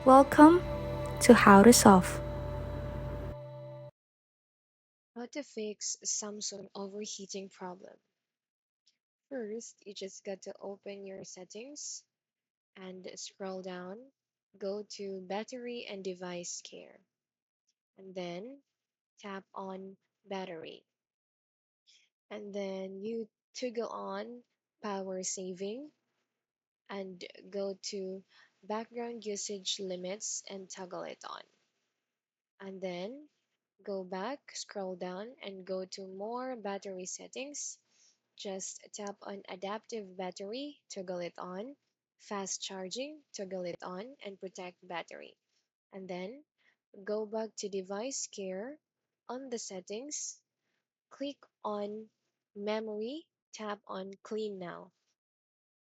Welcome to How to Solve. How to fix Samsung overheating problem. First, you just got to open your settings and scroll down. Go to Battery and Device Care, and then tap on Battery. And then you toggle on Power Saving and go to Background Usage Limits and toggle it on. And then go back, scroll down, and go to More Battery Settings. Just tap on Adaptive Battery, toggle it on, Fast Charging, toggle it on, and Protect Battery. And then go back to Device Care. On the settings, click on Memory, tap on Clean Now.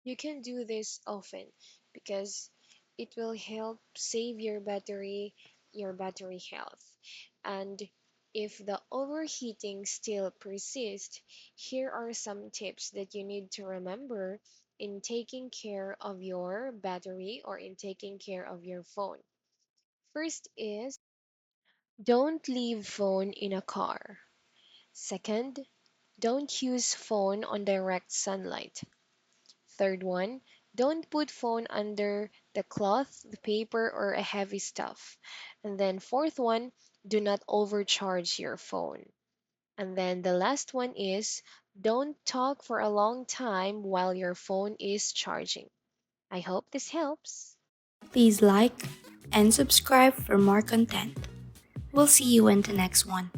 You can do this often because it will help save your battery health. And if the overheating still persists, here are some tips that you need to remember in taking care of your battery or in taking care of your phone. First is don't leave phone in a car. Second, don't use phone on direct sunlight. Third one, don't put phone under the cloth, the paper, or a heavy stuff. And then fourth one, do not overcharge your phone. And then the last one is don't talk for a long time while your phone is charging. I hope this helps. Please like and subscribe for more content. We'll see you in the next one.